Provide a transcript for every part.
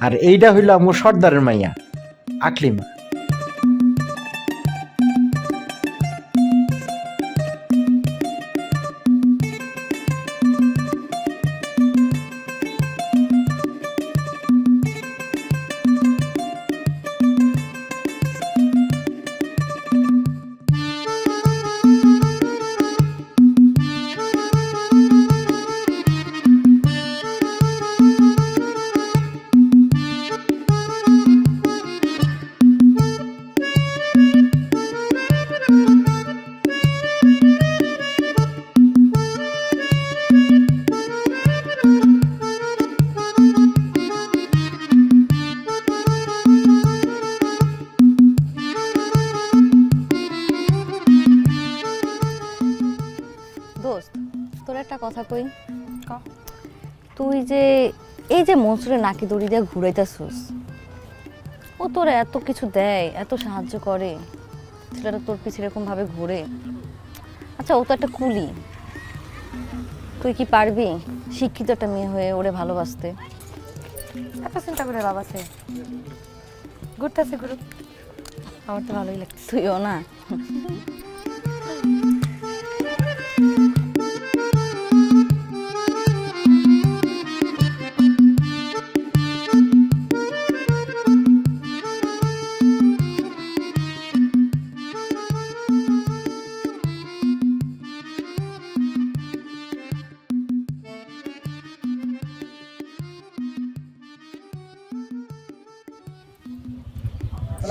আর এইটা হইল আমার সর্দারের মাইয়া আকলিমা। দোস্ত, তোর একটা কথা কই। তুই যে এই যে মনসুরে নাকি দড়ি দিয়ে ঘুরাইতেছিস, ও তোর এত কিছু দেয়, এত সাহায্য করে, ছেলেটা তোর পিছে এরকম ভাবে ঘুরে। আচ্ছা, ও তো একটা কুলি, তুই কি পারবি শিক্ষিত একটা মেয়ে হয়ে ওরে ভালোবাসতে? এত চিন্তা করে লাভ আছে? ঘুরতেছে ঘুরুক, আমার তো ভালোই লাগছে। তুইও না?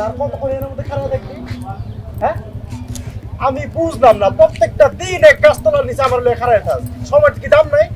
আর কতক্ষণ এর মধ্যে খারাপ দেখবি? হ্যাঁ, আমি বুঝলাম না, প্রত্যেকটা দিন এক গাছতলার নিচে আমার লয়ে খারাপ থাক, সময় কি দাম নাই?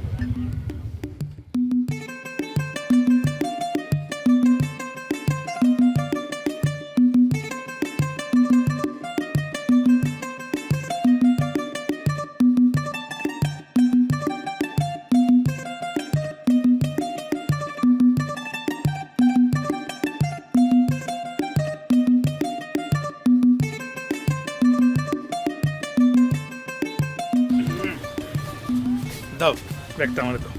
দাও ব্যাগটা, আমার দাও,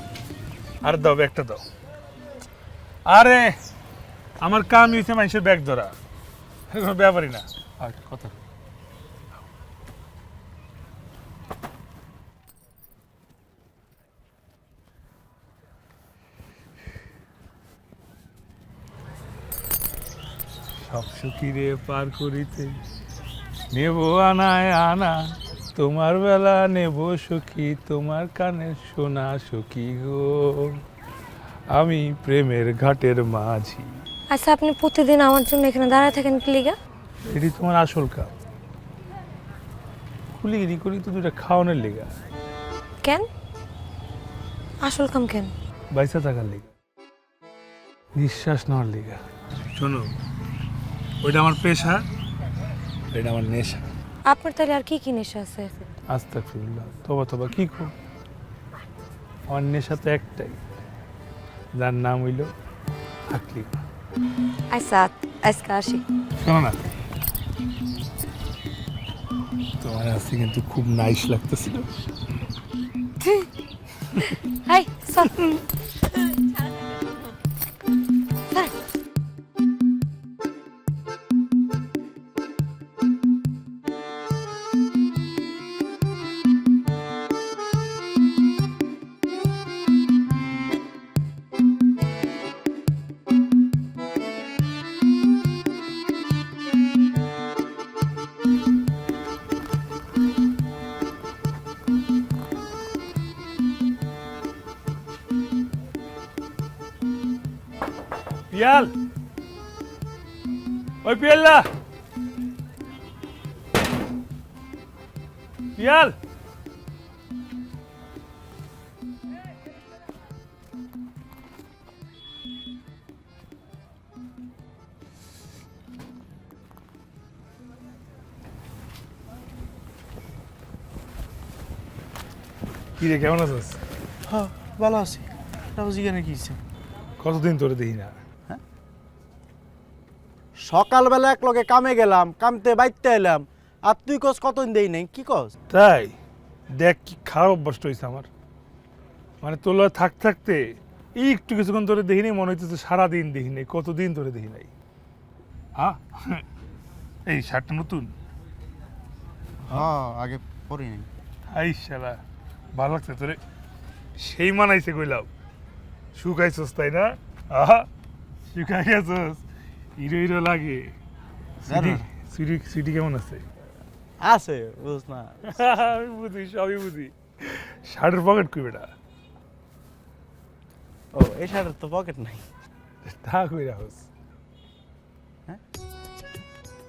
আর দাও ব্যাগটা দাও। আরে আমার কাম হয়েছে মানুষের ব্যাগ ধরা, কোনো ব্যাপারই না। আর কথা সব সুখীরে পার করিতে নেব আনায় আনা, তোমার বেলা নেব সখী, তোমার কানে শোনা সখী গো, আমি প্রেমের ঘাটের মাঝি। আচ্ছা, আপনি প্রতিদিন আমার জন্য এখানে দাঁড়ায় থাকেন কি লিগা? এটি তোমার আসল কাম। কুলিগিরি করি তো দুটা খাওয়ানোর লেগা, কেন আসল কাম কেন? বাইসা থাকার লেগা, নিঃশ্বাস নেওয়ার লেগা। শোনো, ওইটা আমার পেশা, এটা আমার নেশা। আপনার তাহলে আর কি কি নেশা আছে? আস্তাগফিরুল্লাহ, তবা তবা কি কো, আমার নেশা তো একটাই, যার নাম হইল আকলিমা। আচ্ছা, আজকে আসি। শোনো না, তোমার আজকে কিন্তু খুব নাইস লাগতেছিল। হাই সব পিয়াল, ওই পিয়াল্লা, পিয়াল। কি রে, কেমন আছিস? হ্যাঁ, ভালো আছি। তারপর জিজ্ঞাসা কি হইছে? কতদিন তোরে দেখি না। সকালবেলা এক লগে কামে গেলাম, কামতে বাইতে এলাম, আর তুই কস কতদিন দেই নাই, কি কস? তাই দেখ কি খারাপ অভ্যাসটা হয়েছে আমার, মানে তোর লগে থাকতে এই একটু কিছুক্ষণ ধরে দেখি নাই, মনে হইতেছে সারাদিন দেখি নাই, কতদিন ধরে দেখি নাই। হ্যাঁ এই শার্টটা নতুন? হ্যাঁ আগে পরি নাই। আই শালা ভালো লাগছে তোরে, সেই মানাইছে কইলাম। শুকাইছস তাই না? আহা শুকাই গেছস, হিরো হিরো লাগে। সুইটি সুইটি সুইটি কেমন আছে? আছে বুঝ না। আমি বুঝি, সবই বুঝি। শার্টের পকেট কই বেটা? ও এই শার্টের তো পকেট নাই। তা কই রাখস? হ্যাঁ?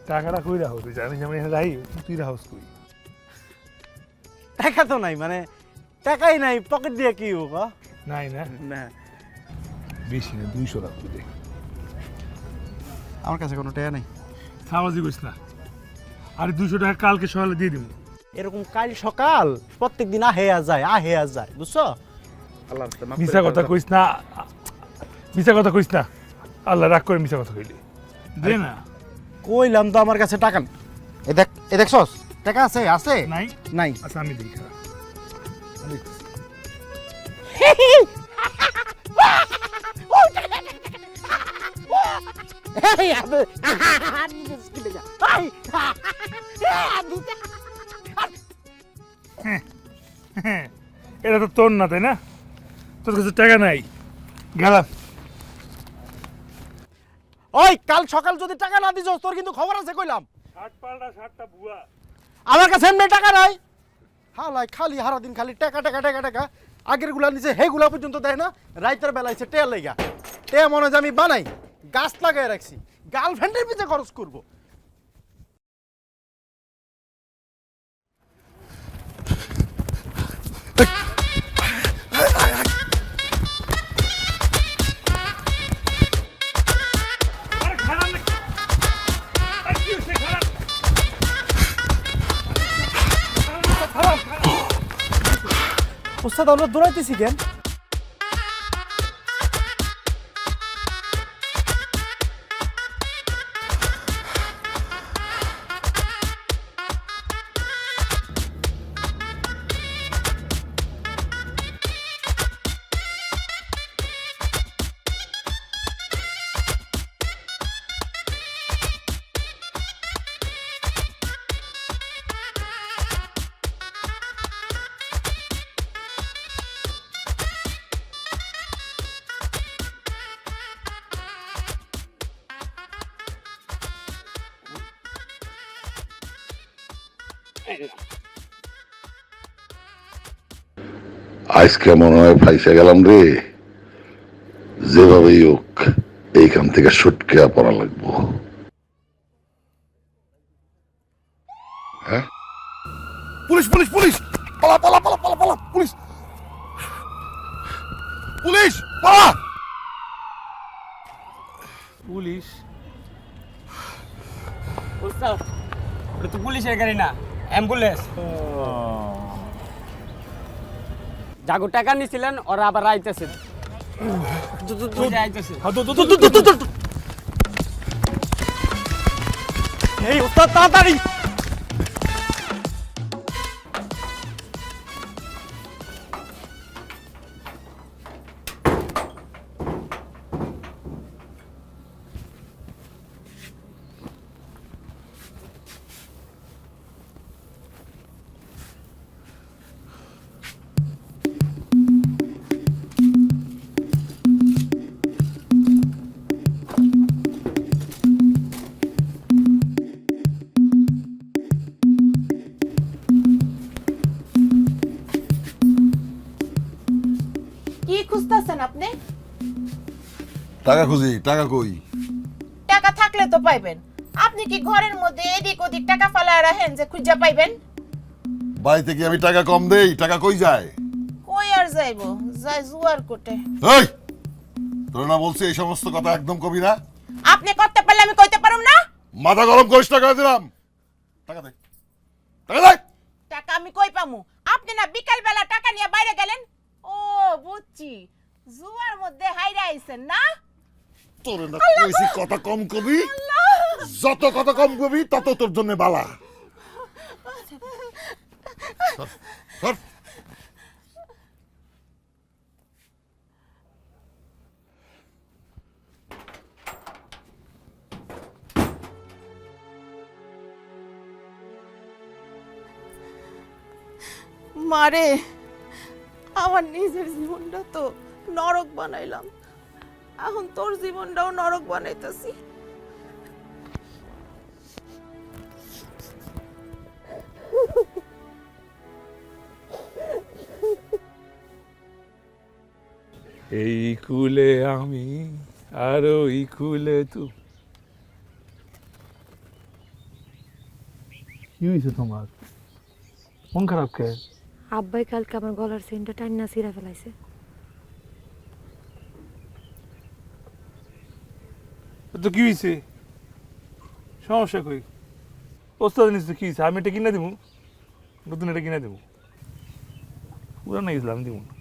টাকাটা কই রাখস? তুই জানিস আমি এখানে রাখি, তুই রাখস কই? টাকা তো নাই, মানে টাকাই নাই, পকেট দিয়ে কি হোক? নাই না? না বেশি না, 200 টাকা দে। আমার কাছে কোনো টাকা নাই। সামাজি কইস না। আরে 200 টাকা কালকে সকালে দিয়ে দিব। এরকম কাল সকাল প্রত্যেকদিন আহে আর যায় বুঝছো? আল্লাহ মিছা কথা কইস না, মিছা কথা কইস না। আল্লাহ রাগ করে মিছা কথা কইলি। দে না। কইলাম তো আমার কাছে টাকা নেই। এ দেখছস টাকা আছে? আছে নাই? নাই। আচ্ছা আমি দেখি খারাপ। আমি দেখতেছি। এটা তো তোর না, তাই না? তোর কাছে টাকা নাই, গেলাম। ওই কাল সকাল যদি টাকা না দিছস তোর কিন্তু খবর আছে কইলাম। শার্ট পাল্টা, শার্টটা ভুয়া। আমার কাছে এমনি টাকা নাই। হালাই খালি হারা দিন খালি টাকা টাকা টাকা টাকা। আগের গুলা নিচে হে গুলা পর্যন্ত দেয় না। রাইতের বেলা এসে টেয়া লেগা, টেয়া মনে হয় যে আমি বানাই, গাছ লাগাই রাখছি, গার্লফ্রেন্ডের পিছে খরচ করবো। আরে খারাপ না, আরে কি হইছে? খারাপ ওস্তাদ আমরা দৌড়াইতেছি কেন? আজকে মনে হয় ফাইসে গেলাম রে। যেভাবেই হোক এইখান থেকে ছুটকে পড়া লাগবো। হ্যাঁ, পুলিশ পুলিশ পুলিশ, পালা পালা পালা পালা পালা, পুলিশ পুলিশ পালা। পুলিশ? ওস্তাদ ওটা তো পুলিশের গাড়ি না, অ্যাম্বুলেন্স। জাগো টাকা নিছিলেন, ওরা আবার আইতেছে। আইতেছে। এই ওস্তাদ তাড়াতাড়ি। কি খুঁজতেছেন আপনি? টাকা খুঁজি, টাকা কই? টাকা থাকলে তো পাইবেন। আপনি কি ঘরের মধ্যে এদিক ওদিক টাকা ফালায় রাখেন যে খুঁজা পাইবেন? বাড়িতে কি আমি টাকা কম দেই? টাকা কই যায়? কই আর যাইবো, যায় জুয়ার কোটে। এই তোর না বলছি এই সমস্ত কথা একদম কবি না। আপনি করতে পারলে আমি কইতে পারুম না? মাথা গরম করিস, টাকা দিলাম। টাকা দে, টাকা দে। টাকা আমি কই পামু? আপনি না বিকাল বেলা টাকা নিয়ে বাইরে গেলেন। ও বুঝছি, জুয়ার মধ্যে হাইরা আইছেন না? তোর না কইছি কথা কম কবি, যত কথা কম কবি তত তোর জন্য বালা। সর, সর। মারে, আমার নিজের জীবনটা তো নরক বানাইলাম, এখন তোর জীবনটাও নরক বানাইতেছি। এই কুলে আমি আর ওই কুলে তুই। কি হয়েছে তোমার? মন খারাপ কে? আব্বাই কালকে আমার গলার চেনটা টান্না ছিঁড়া ফেলাইছে। তো কি হয়েছে? সমস্যা কই? ওস্তাদ নিচ্ছে কি হয়েছে? আমি এটা কিনে দেবো, নতুন এটা কিনে দেবো, পুরানো গেছিলাম দিব না।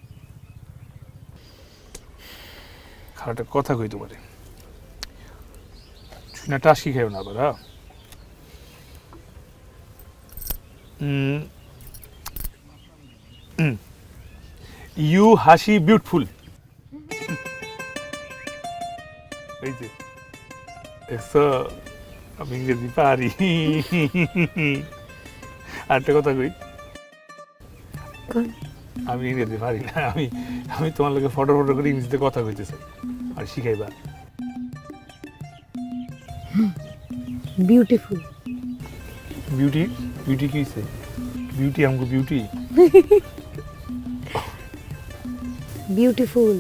খারাপটা কথা কই তোমারে, না টাসি খাইও না আবার। হ্যাঁ, ইউ হাসি বিউটিফুল। এই যে দেখছো, আমি ইংরেজি পারি। আরেকটা কথা কই, আমি ইংরেজি পারি না, আমি তোমার লোকে ফটো করে ইংরেজিতে কথা কইতে চাই, আর শিখাইবা। বিউটিফুল। বিউটি? বিউটি কি হইছে? বিউটি আমগো বিউটি। বিউটিফুল।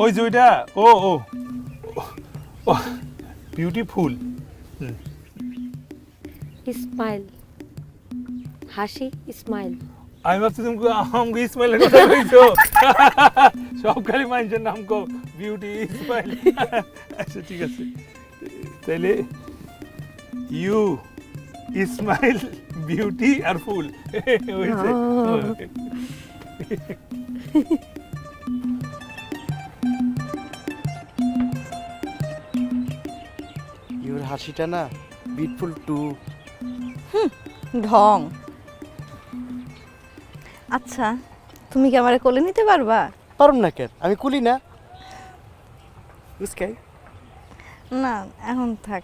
ওই যে ওইটা, ও ও ও বিউটিফুল। স্মাইল, হাসি, স্মাইল। আমি ভাবছি তুমি আমগো ইসমাইলের কথা কইছো। সব খালি মানুষের নাম কো বিউটি ইসমাইল। আচ্ছা ঠিক আছে, তাইলে ইউ ইসমাইল বিউটি আর ফুল হইছে। ইউর হাসিটা না বিউটিফুল টু। ঢং। আচ্ছা, তুমি কি আমারে কোলে নিতে পারবা? পারুম না কেন, আমি কুলি না। বুঝকাই না, এখন থাক।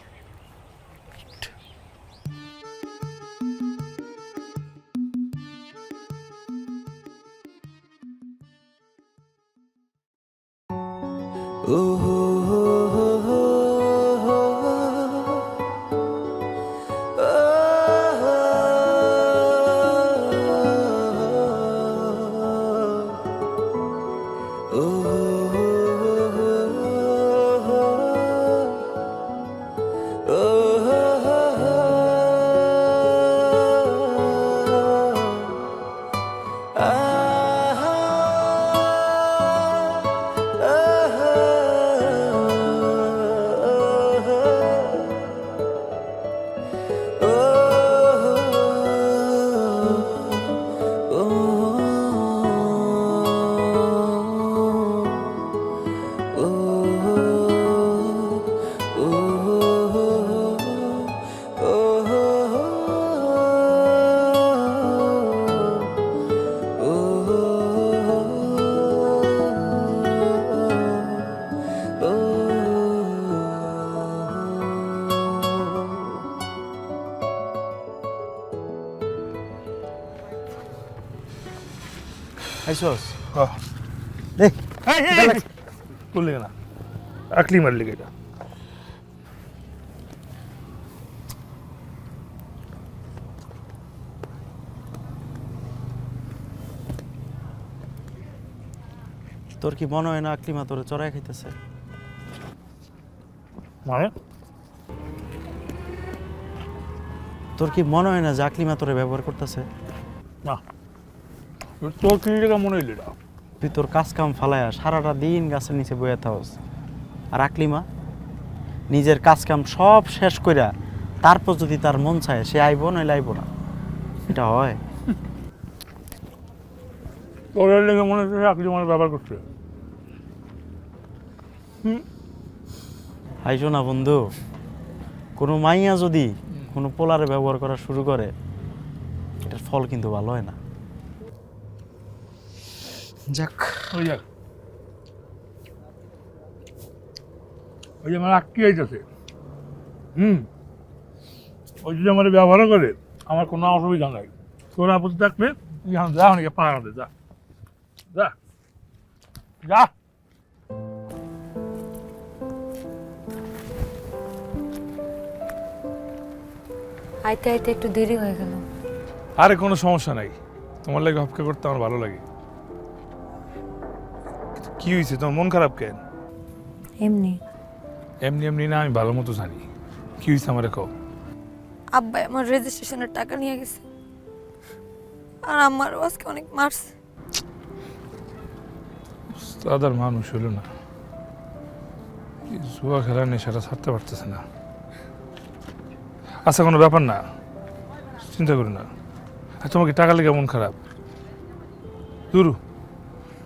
আইসস এই বললে না, আকলি মারলি এটা। তোর কি মনে হয় না আকলিমা তোরে চড়াই খাইতেছে? মানে তোর কি মনে হয় না যে আকলিমা তোরে ব্যবহার করতেছে? না, তোর কি জায়গা মনে হইল এটা? তুই তোর কাজ কাম ফালায়া সারাটা দিন গাছের নিচে বয়ে থাকস, আর আকলিমা নিজের কাজ কাম সব শেষ কইরা তারপর যদি তার মন চায় সে আইব নইলে আইব না, এটা হয়? তোর লেগে মনে হচ্ছে আকলি মানে ব্যবহার করছে। আইসো না বন্ধু, কোনো মাইয়া যদি কোনো পোলারে ব্যবহার করা শুরু করে এটার ফল কিন্তু ভালো হয় না। যাক, ওই যাক, ওই যে আমার আটকে যাইতেছে। ওই যদি আমার ব্যবহার করে আমার কোনো অসুবিধা নাই, তোর আপত্তি থাকবে যা অনেকে পাড়া দে, যা যা যা। আইতে আইতে একটু দেরি হয়ে গেল। আরে কোনো সমস্যা নাই, তোমার লাগে অপেক্ষা করতে আমার ভালো লাগে। কিন্তু কি হয়েছে, তোমার মন খারাপ কেন? এমনি এমনি এমনি না, আমি ভালো মতো জানি কি হয়েছে। আমার কও। আব্বাই আমার রেজিস্ট্রেশনের টাকা নিয়ে গেছে, আর আমার আজকে অনেক মারছে। দাদার মানুষ হইল না, জুয়া খেলার নেশাটা ছাড়তে পারতেছে না। আচ্ছা কোনো ব্যাপার না, চিন্তা করি না। আর তোমাকে টাকা লেগে মন খারাপ? দুরু,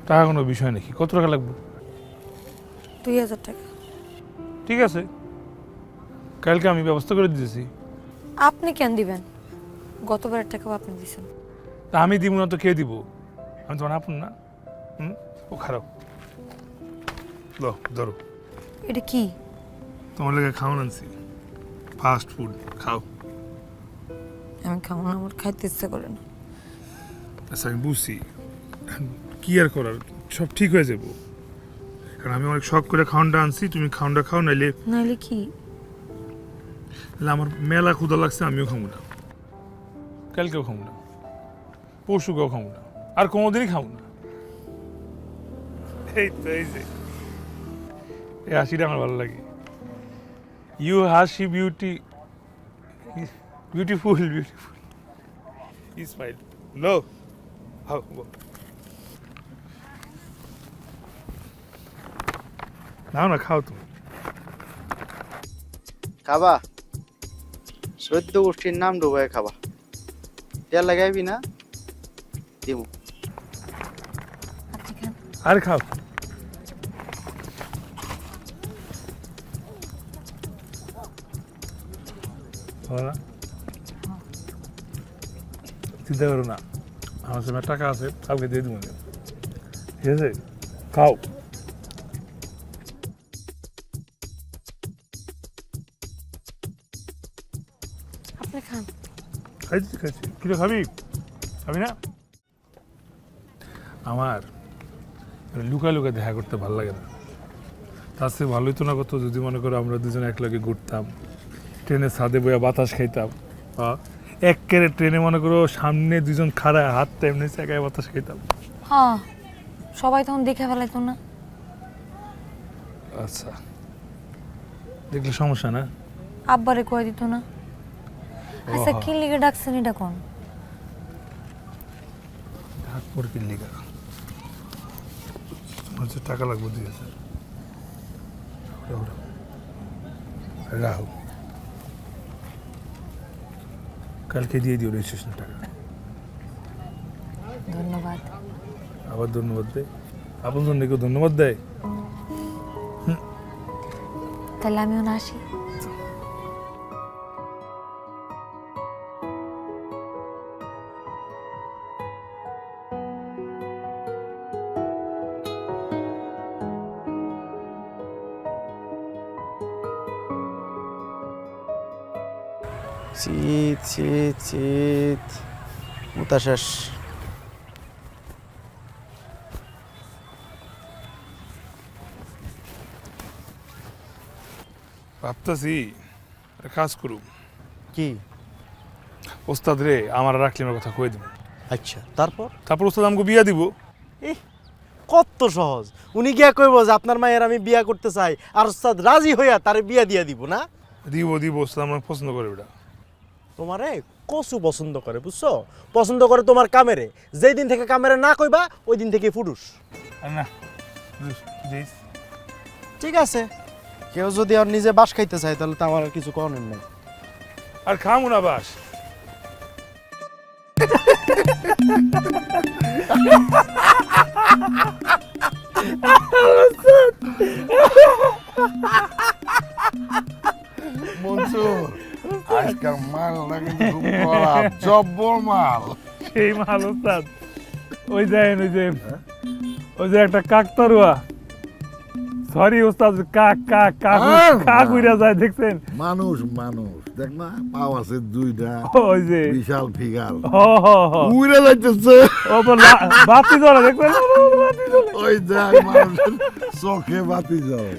টাকা কোনো বিষয় নাকি? কত টাকা লাগবে? 2000 টাকা। ঠিক আছে, কালকে আমি ব্যবস্থা করে দিতেছি। আপনি কেন দিবেন? গতবারের টাকাও আপনি দিয়েছেন। তা আমি দিব না তো কে দিব? আমি তোমার আপন না? ও খারাপ। লো ধরো, এটা কি? তোমার লেগে খাওয়ান আনছি, ফাস্ট ফুড, খাও। আমি খাবো না, আমার খাইতে ইচ্ছা করে না। আচ্ছা আমি বুঝছি, কি আর করার, সব ঠিক হয়ে যাবো। কারণ আমি অনেক শখ করে খাওয়ানটা আনছি, তুমি খাওয়ানটা খাও, নাইলে নাইলে কি? আমার মেলা ক্ষুধা লাগছে, আমিও খাবো না, কালকেও খাবো না, পরশুকেও খাবো না, আর কোনোদিনই খাবো না। এই তো এই যে এই হাসিটা আমার ভালো লাগে। ইউ হাসি বিউটি, বিউটিফুল বিউটিফুল স্মাইল। লো নাও না, খাও তুমি। খাবা? সদ্য গোষ্ঠীর নাম ডুবাই খাবা। তেল লাগাইবি না? দিমু। আপনি খান। আর খাও। ভালো না? চিন্তা করো না, আমার সামনে টাকা আছে, কালকে দিয়ে দিব। ঠিক আছে, খাও। আপনি খান। খাইছি খাইছি, কিলো খাবি? খাবি না? আমার লুকা লুকা দেখা করতে ভালো লাগে না। তার চেয়ে ভালোই তো না কত যদি মনে করো আমরা দুজন একলগে ঘুরতাম, ট্রেনে ছাদে বইয়া বাতাস খাইতাম। একেবারে ট্রেনে মনে করো সামনে দুজন খাড়া, হাতটা এমনি চাকায় বাতাস খাইতাম। হ্যাঁ, সবাই তখন দেখে ফেলাইতো না। আচ্ছা, দেখলে সমস্যা না? আব্বারে কয়ে দিত না। আচ্ছা, কি লিগে ডাকছেন এটা কোন? হাত মুরগির লিগা তোমার যে টাকা লাগবে 2000, রাহু কালকে দিয়ে দিও রেজিস্ট্রেশন টাকা। ধন্যবাদ। আবার ধন্যবাদ দেয়? আপন জন্য কেউ ধন্যবাদ দেয়? তাহলে আমিও না আসি। শীত শীত শীত, উতাশ্বাস। ভাবতেছি একটা কাজ করুম। কি? ওস্তাদ রে আমার রাখলিমের কথা কয়ে দিব। আচ্ছা, তারপর? তারপর ওস্তাদ আমাকে বিয়া দিব। কত সহজ। উনি গিয়া কইব যে আপনার মায়ের আমি বিয়া করতে চাই, আর ওস্তাদ রাজি হইয়া তারে বিয়া দিয়া দিব না? দিব দিব, ওস্তাদ আমার পছন্দ করে বেটা। তোমারে কচু পছন্দ করে, বুঝছো? পছন্দ করে তোমার কামেরে। যেই দিন থেকে কামেরে না কইবা ওই দিন থেকে ফুরুস। আর না ঠিক আছে, কেউ যদি আর নিজে বাস খাইতে চায় তাহলে তো আমার আর কিছু করার নেই। আর খামু না বাস। মনসুর, আজকাল মালটা কিন্তু খুব কড়া, জব্বর মাল। সেই মাল ওস্তাদ, ওই যে একটা কাকতারুয়া সরি ওস্তাদ, কাক কাক কাক আর কাক না। উইরা যায় দেখছেন? মানুষ মানুষ দেখ না, পাও আছে দুইটা, ওই যে বিশাল ফিগার হ হ হ উড়ে যাইতেছে। ও তো বাতি জ্বলে দেখছেন? বাতি জ্বলে। ওই দেখ মানুষের চোখে বাতি জ্বলে।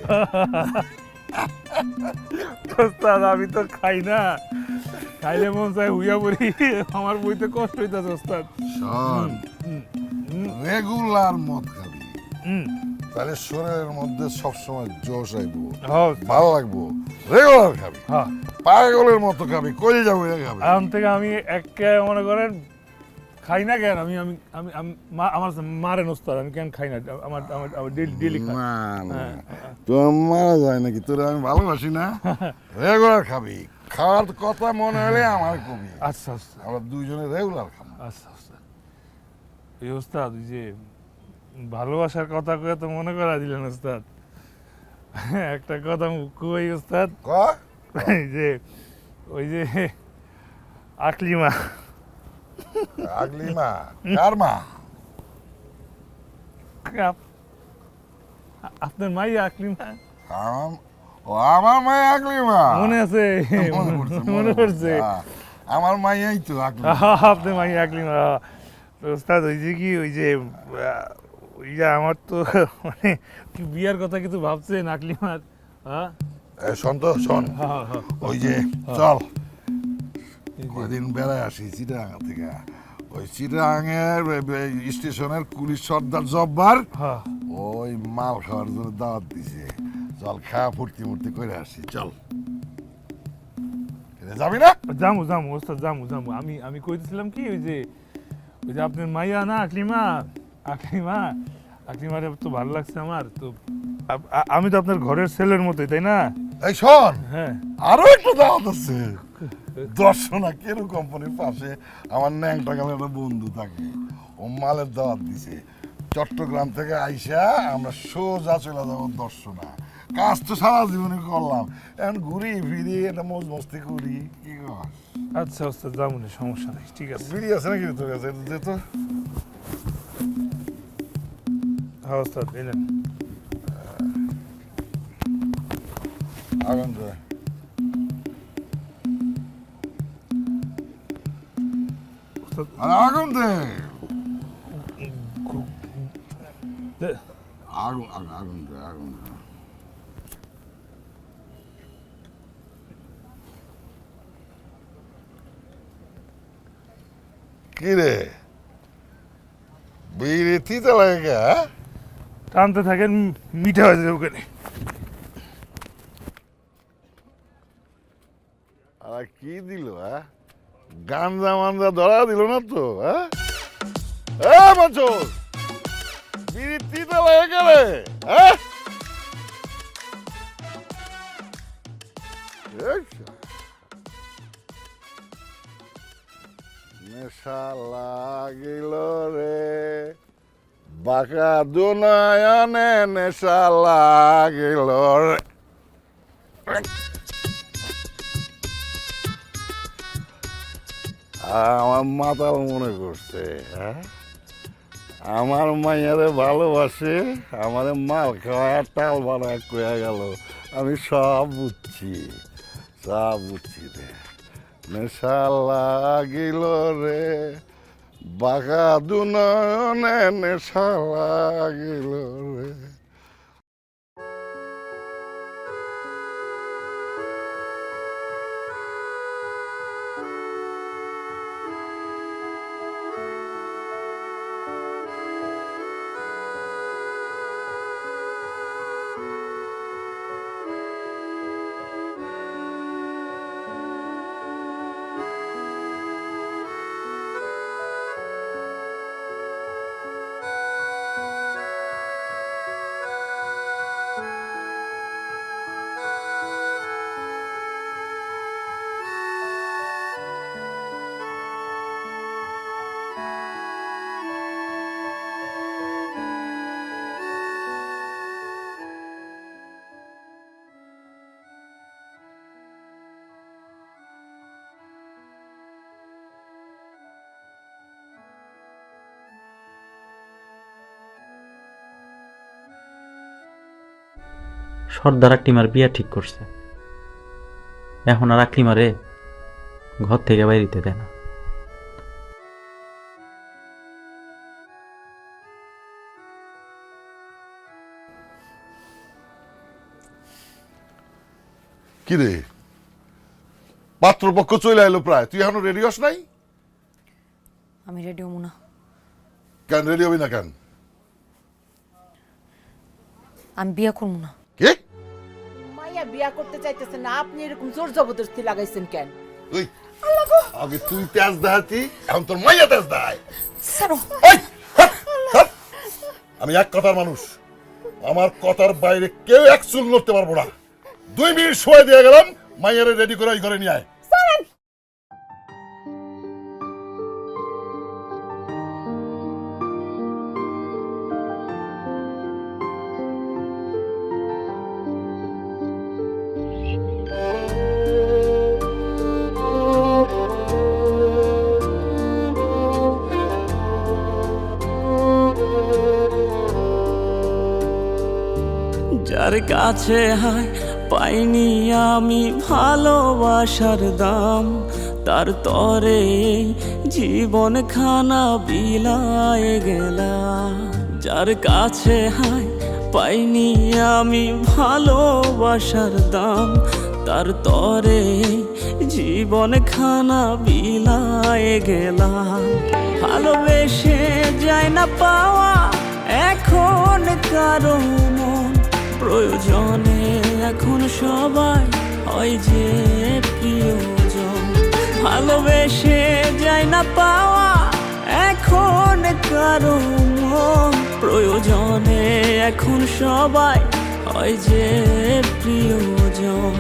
ওস্তাদ আমি তো খাই না, খাইলে মন চাই হুইয়া পড়ি, আমার বইতে কষ্ট হইতাছে ওস্তাদ। শোন, রেগুলার মদ খাবি, হুম তাহলে শরীরের মধ্যে সবসময় জোশ আইবো, হ্যাঁ ভালো লাগবো। রেগুলার খাবি, হ্যাঁ পাগলের মতো খাবি, কই যাবো খাবি। এখন থেকে আমি একে মনে করেন খাই না কেন, আমি আমি আমি আমি- আমার মারেন ওস্তাদ, আমি কেন খাই না, আমার আমার আমার ডেলি খাই। না না, হ্যাঁ। তোর মারা যায় নাকি? তোর আমি ভালোবাসি না। রেগুলার খাবি, খাওয়ার কথা মনে হলে আমার কবি, আচ্ছা আচ্ছা আমরা দুইজনে রেগুলার খাবো। আচ্ছা আচ্ছা। এই ওস্তাদ ওই যে ভালোবাসার কথা কয়ে তো মনে করা দিলেন ওস্তাদ, একটা কথা কই ওস্তাদ, ক এই যে ওই যে আকলিমা, আগলি মা, কার মা? আপনার মাই আকলিমা আমার- ও আমার মাই আগলি মা। মনে আছে? মনে পড়ছে? আমার মাইয়াই তো আগলি। আপনার মাই আকলিমা। তো ওস্তাদ ওই যে কি ওই যে ওই যে আমার তো মানে কি বিয়ার কথা কিছু ভাবছেন আকলিমার? হ্যাঁ শোন তো শোন, হ্যাঁ হ্যাঁ ওই যে চল কয়দিন বেড়ায় আসি চিটাগাং থেকে। ওই চিটাগাংয়ের স্টেশনের কুলিশ সর্দার জব্বার হ্যাঁ। ওই মাল খাওয়ার জন্য দাওয়াত দিছে। চল খাওয়া ফুর্তি মুর্তি করে আসি, চল। যাবি না? জামু জামু ওস্তাদ জামু জামু। আমি আমি কইতেছিলাম কি ওই যে আপনার মাইয়া না আকলিমা, আকলিমা আকলিমারে তো ভালো লাগছে আমার তো। আমি তো আপনার ঘরের ছেলের মতোই, তাই না? এই শোন, হ্যাঁ আরো একটা দাওয়াত আছে। দর্শনা কেরু কোম্পানির পাশে আমার ন্যাংটা গালের একটা বন্ধু থাকে, ও মালের দাওয়াত দিছে। চট্টগ্রাম থেকে আইসা আমরা সোজা চলে যাবো দর্শনা। কাজ তো সারা জীবনে করলাম, এখন ঘুরি ফিরি একটা মজ মস্তি করি, কি কর? আচ্ছা ওস্তাদ জামু না, সমস্যা নেই, ঠিক আছে। বিড়ি আছে নাকি তোর কাছে? এটা দে তো। হ্যাঁ ওস্তাদ এলেন। আগুন দে। ওস্তাদ আরে আগুন দে। দে- আগুন আগুন আগুন দে, আগুন দে। কি রে, বিড়ি তিতা লাগে কে, হ্যাঁ? টানতে থাকেন, মিঠা হয়ে যাবে ওখানে। আর কি দিল, হ্যাঁ? গাঞ্জা মাঞ্জা ধরা দিল না তো, হ্যাঁ? এ বছর বিড়ি তিতা লাগে কে রে, হ্যাঁ? নেশা লাগিল রে বাঁকা দুনয়নে, নেশা লাগিল রে। আমার মাতাল মনে করছে, হ্যাঁ? আমার মাইয়ারে ভালোবাসে, আমার মাল খাওয়া টাল বাড়া কয়ে গেল। আমি সব বুঝছি, সব বুঝছি রে। নেশা লাগিল রে বাঁকা দুনয়নে, নেশা লাগিল রে। সর্দার আকলিমার বিয়া ঠিক করছে, এখন আর আকলিমারে ঘর থেকে বাইরিতে দেয় না। কিরে পাত্রপক্ষ চলে এলো প্রায়, তুই এখনো রেডি হস নাই? আমি রেডি হবো না। কেন রেডি হবি না কেন? আমি বিয়ে করবো না। কে? মাইয়া বিয়া করতে চাইতেছে না, আপনি এরকম জোর জবরদস্তি লাগাইছেন কেন? ওই আগে তুই তেজ দেখাতি, এখন তোর মাইয়া তেজ দেখায়। ছাড়ো। ওই, হাট, হাট। আমি এক কথার মানুষ, আমার কথার বাইরে কেউ এক চুল নড়তে পারবো না। 2 মিনিট সময় দিয়ে গেলাম, মাইয়ারে রেডি করে এই ঘরে নিয়ে আয়। যার কাছে হায় পাইনি আমি ভালোবাসার দাম, তার তরে জীবন খানা বিলায় গেলাম। যার কাছে হায় পাইনি আমি ভালোবাসার দাম, তার তরে জীবন খানা বিলায় গেলাম। ভালোবেসে যায় না পাওয়া এখন কারো মন, প্রয়োজনে এখন সবাই হয় যে প্রিয়জন। ভালোবেসে যায় না পাওয়া এখন কারো মন, প্রয়োজনে এখন সবাই হয় যে প্রিয়জন।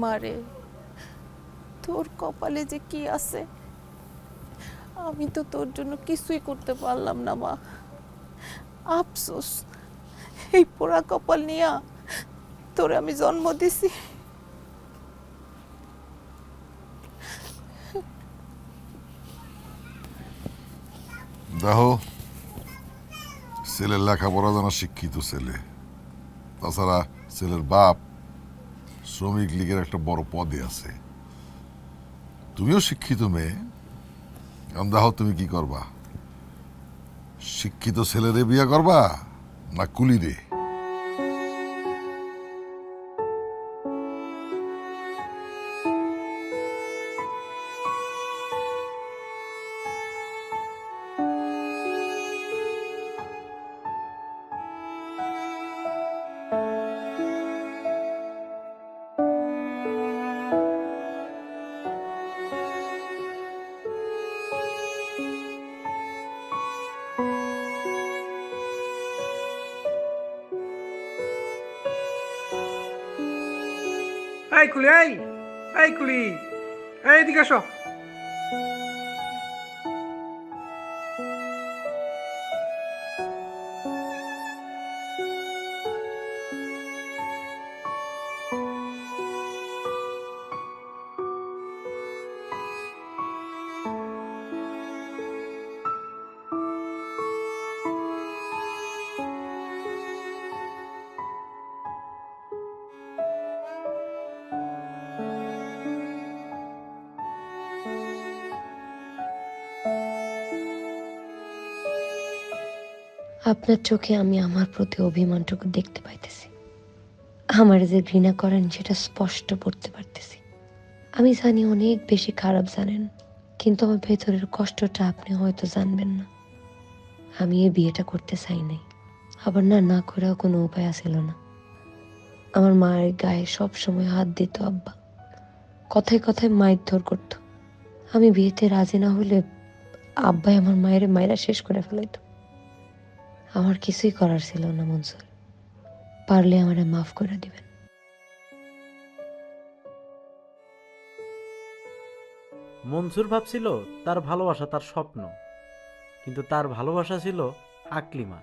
মারে, তোর কপালে যে কি আছে, আমি তো তোর জন্য কিছুই করতে পারলাম না মা। আফসোস, এই পোড়া কপাল নিয়া তোরে আমি জন্ম দিছি। দেখো, ছেলের লেখাপড়া জানা শিক্ষিত ছেলে, তাছাড়া ছেলের বাপ শ্রমিক লীগের একটা বড় পদে আছে। তুমিও শিক্ষিত মেয়ে, এখন দেখো তুমি কি করবা, শিক্ষিত ছেলেরে বিয়ে করবা না কুলিরে? এই কুলি, এই কুলি, এইদিকে আসো। আপনার চোখে আমি আমার প্রতি অভিমানটুকু দেখতে পাইতেছি। আমার যে ঘৃণা করেন সেটা স্পষ্ট পড়তে পারতেছি। আমি জানি অনেক বেশি খারাপ জানেন, কিন্তু আমার ভেতরের কষ্টটা আপনি হয়তো জানবেন না। আমি এই বিয়েটা করতে চাই নাই, আবার না করেও কোনো উপায় ছিল না। আমার মায়ের গায়ে সব সময় হাত দিত আব্বা, কথায় কথায় মায়ের ধর করতো। আমি বিয়েতে রাজি না হলে আব্বাই আমার মায়ের মায়েরা শেষ করে ফেলাইতো। আমার কিছুই করার ছিল না মনসুর, পারলে আমারে মাফ করে দিবেন। মনসুর ভাবছিল তার ভালোবাসা তার স্বপ্ন, কিন্তু তার ভালোবাসা ছিল আকলিমা।